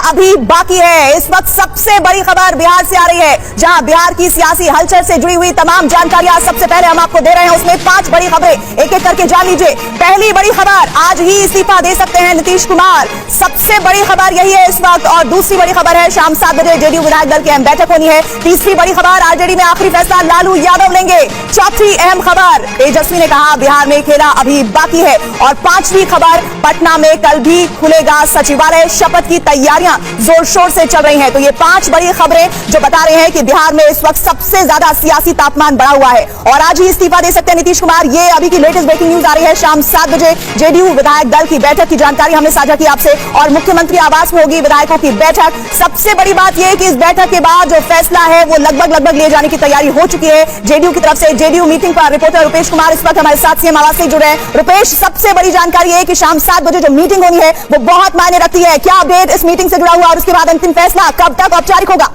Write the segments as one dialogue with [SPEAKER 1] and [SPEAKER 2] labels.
[SPEAKER 1] अभी बाकी है। इस वक्त सबसे बड़ी खबर बिहार से आ रही है, जहां बिहार की सियासी हलचल से जुड़ी हुई तमाम जानकारियां सबसे पहले हम आपको दे रहे हैं। उसमें 5 बड़ी खबरें, एक एक करके जान लीजिए। पहली बड़ी खबर, आज ही इस्तीफा दे सकते हैं नीतीश कुमार। सबसे बड़ी खबर यही है इस वक्त। और दूसरी बड़ी खबर है, शाम 7 बजे जेडीयू विधायक दल की अहम बैठक होनी है। तीसरी बड़ी खबर, आरजेडी में आखिरी फैसला लालू यादव लेंगे। चौथी अहम खबर, तेजस्वी ने कहा बिहार में खेला अभी बाकी है। और 5वीं खबर, पटना में कल भी खुलेगा सचिवालय, शपथ की तैयारियां जोर शोर से चल रही हैं। तो ये 5 बड़ी खबरें जो बता रहे हैं कि बिहार में इस वक्त सबसे ज्यादा सियासी तापमान बढ़ा हुआ है और आज ही इस्तीफा दे सकते हैं नीतीश कुमार। ये अभी की लेटेस्ट ब्रेकिंग न्यूज आ रही है। शाम 7 बजे जेडीयू विधायक दल की बैठक की जानकारी हमने साझा की आपसे और मुख्यमंत्री आवास में होगी विधायकों की बैठक। सबसे बड़ी बात यह कि इस बैठक के बाद जो फैसला है वो लगभग ले जाने की तैयारी हो चुकी है जेडीयू की तरफ से। जेडीयू मीटिंग पर रिपोर्टर रुपेश कुमार इस वक्त हमारे साथ सीएम आवास से जुड़े हैं। रुपेश, सबसे बड़ी जानकारी है कि शाम 7 बजे जो मीटिंग होनी है वो बहुत मायने रखती है। क्या अपडेट इस मीटिंग से जुड़ा हुआ और उसके बाद अंतिम फैसला कब तक औपचारिक होगा?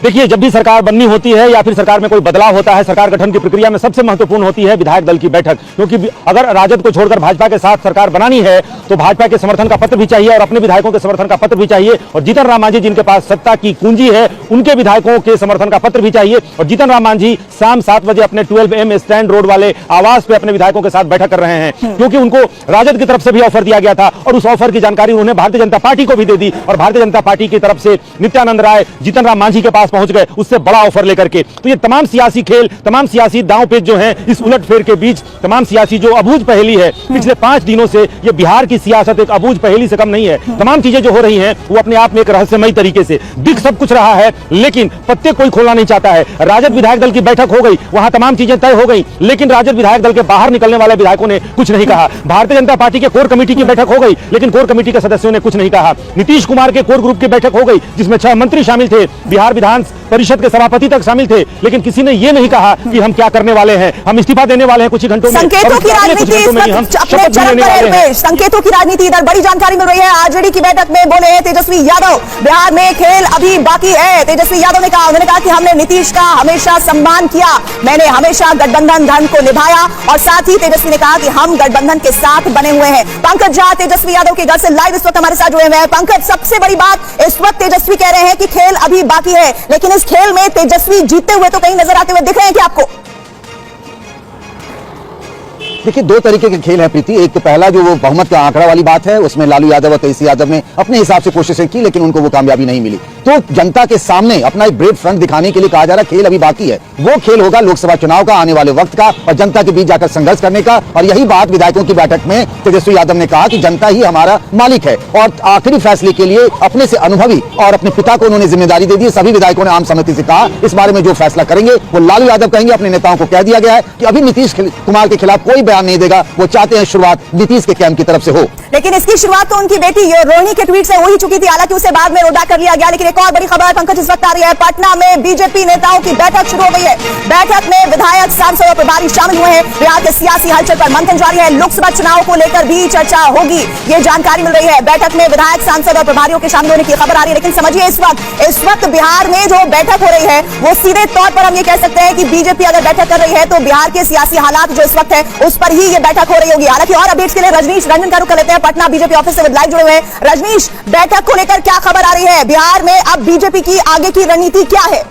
[SPEAKER 2] देखिए, जब भी सरकार बननी होती है या फिर सरकार में कोई बदलाव होता है, सरकार गठन की प्रक्रिया में सबसे महत्वपूर्ण होती है विधायक दल की बैठक। क्योंकि अगर राजद को छोड़कर भाजपा के साथ सरकार बनानी है तो भाजपा के समर्थन का पत्र भी चाहिए और अपने विधायकों के समर्थन का पत्र भी चाहिए। और जीतन राम मांझी जिनके पास सत्ता की कुंजी है, उनके विधायकों के समर्थन का पत्र भी चाहिए। और जीतन राम मांझी शाम 7 बजे अपने 12M स्टैंड रोड वाले आवास पे अपने विधायकों के साथ बैठक कर रहे हैं, क्योंकि उनको राजद की तरफ से भी ऑफर दिया गया था और उस ऑफर की जानकारी उन्होंने भारतीय जनता पार्टी को भी दे दी। और भारतीय जनता पार्टी की तरफ से नित्यानंद राय जीतन राम मांझी के पास पहुंच गए उससे बड़ा ऑफर लेकर के। तो ये तमाम सियासी खेल, तमाम सियासी दांव-पेच जो हैं, इस उलटफेर के बीच तमाम सियासी जो अबूझ पहेली है, पिछले 5 दिनों से ये बिहार की सियासत एक अबूझ पहेली से कम नहीं है। तमाम चीजें जो हो रही हैं वो अपने आप में एक रहस्यमयी तरीके से दिख सब कुछ रहा है, लेकिन पत्ते कोई खोलना नहीं चाहता है। राजद विधायक दल की बैठक हो गई, वहां तमाम चीजें तय हो गई, लेकिन राजद विधायक दल के बाहर निकलने वाले विधायकों ने कुछ नहीं कहा। भारतीय जनता पार्टी के कोर कमेटी की बैठक हो गई, लेकिन कोर कमेटी के सदस्यों ने कुछ नहीं कहा। नीतीश कुमार के कोर ग्रुप की बैठक हो गई जिसमें 6 मंत्री शामिल थे, बिहार विधान परिषद के सभापति तक शामिल थे, लेकिन किसी ने यह नहीं कहा कि हम क्या करने वाले हैं, हम इस्तीफा देने वाले हैं कुछ ही घंटों में।
[SPEAKER 1] संकेतों की राजनीति अपने चरम पर है। संकेतों की राजनीति, इधर बड़ी जानकारी मिल रही है। आरजेडी की बैठक में बोले हैं तेजस्वी यादव, बिहार में खेल अभी बाकी है। तेजस्वी यादव ने कहा, उन्होंने कहा कि हमने नीतीश का हमेशा सम्मान किया, मैंने हमेशा गठबंधन धर्म को निभाया। और साथ ही तेजस्वी ने कहा कि हम गठबंधन के साथ बने हुए हैं। पंकज झा तेजस्वी यादव के घर से लाइव इस वक्त हमारे साथ जुड़े हुए हैं। पंकज, सबसे बड़ी बात इस वक्त तेजस्वी कह रहे हैं कि खेल अभी बाकी है, लेकिन इस खेल में तेजस्वी जीतते हुए तो कहीं नजर आते हुए दिख रहे हैं क्या आपको?
[SPEAKER 3] देखिए, 2 तरीके के खेल है प्रीति। एक तो पहला जो वो बहुमत का आंकड़ा वाली बात है, उसमें लालू यादव और तेजस्वी यादव ने अपने हिसाब से कोशिशें की, लेकिन उनको वो कामयाबी नहीं मिली। तो जनता के सामने अपना एक ब्रेव फ्रंट दिखाने के लिए कहा जा रहा है खेल अभी बाकी है। वो खेल होगा लोकसभा चुनाव का, आने वाले वक्त का, और जनता के बीच जाकर संघर्ष करने का। और यही बात विधायकों की बैठक में तेजस्वी यादव ने कहा कि जनता ही हमारा मालिक है और आखिरी फैसले के लिए अपने से अनुभवी और अपने पिता को उन्होंने जिम्मेदारी दे दी। सभी विधायकों ने आम सहमति से कहा इस बारे में जो फैसला करेंगे वो लालू यादव कहेंगे। अपने नेताओं को कह दिया गया है कि अभी नीतीश कुमार के खिलाफ कोई बयान नहीं देगा, वो चाहते हैं शुरुआत नीतीश के कैंप की तरफ से हो।
[SPEAKER 1] लेकिन इसकी शुरुआत तो उनकी बेटी रोहिणी के ट्वीट से हो ही चुकी थी, हालांकि उसे बाद में रोक कर लिया गया। लेकिन एक और बड़ी खबर पंकज इस वक्त आ रही है, पटना में बीजेपी नेताओं की बैठक शुरू हो गई है। बैठक में विधायक, सांसद और प्रभारी शामिल हुए हैं। बिहार के सियासी हलचल पर मंथन जारी है, लोकसभा चुनाव को लेकर भी चर्चा होगी, ये जानकारी मिल रही है। बैठक में विधायक, सांसद और प्रभारियों के शामिल होने की खबर आ रही है। लेकिन समझिए इस वक्त बिहार में जो बैठक हो रही है वो सीधे तौर पर हम ये कह सकते हैं कि बीजेपी अगर बैठक कर रही है तो बिहार के सियासी हालात जो इस वक्त है उस पर ही ये बैठक हो रही होगी। हालांकि और अपडेट्स के लिए रजनीश रंजन का रुख कर लेते हैं, पटना बीजेपी ऑफिस से लाइव जुड़े हुए हैं। रजनीश, बैठक को लेकर क्या खबर आ रही है? बिहार में अब बीजेपी की आगे की रणनीति क्या है?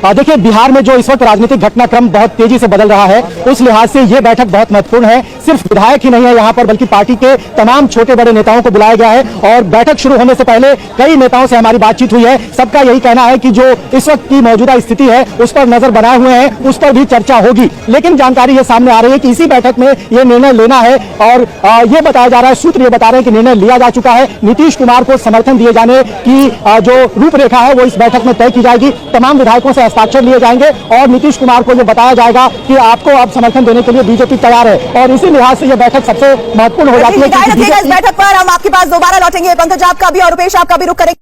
[SPEAKER 2] देखिए, बिहार में जो इस वक्त राजनीतिक घटनाक्रम बहुत तेजी से बदल रहा है, उस लिहाज से यह बैठक बहुत महत्वपूर्ण है। सिर्फ विधायक ही नहीं है यहाँ पर, बल्कि पार्टी के तमाम छोटे बड़े नेताओं को बुलाया गया है। और बैठक शुरू होने से पहले कई नेताओं से हमारी बातचीत हुई है। सबका यही कहना है कि जो इस वक्त की मौजूदा स्थिति है उस पर नजर बनाए हुए हैं, उस पर भी चर्चा होगी। लेकिन जानकारी ये सामने आ रही है कि इसी बैठक में यह निर्णय लेना है और ये बताया जा रहा है, सूत्र ये बता रहे हैं कि निर्णय लिया जा चुका है। नीतीश कुमार को समर्थन दिए जाने की जो रूपरेखा है वो इस बैठक में तय की जाएगी। तमाम विधायकों से हस्ताक्षर लिए जाएंगे और नीतीश कुमार को यह बताया जाएगा कि आपको अब समर्थन देने के लिए बीजेपी तैयार है। और इसी लिहाज से यह बैठक सबसे महत्वपूर्ण हो जाती है।
[SPEAKER 1] इस बैठक पर हम आपके पास दोबारा लौटेंगे। पंकज आपका भी और रुपेश आपका भी रुख करेंगे।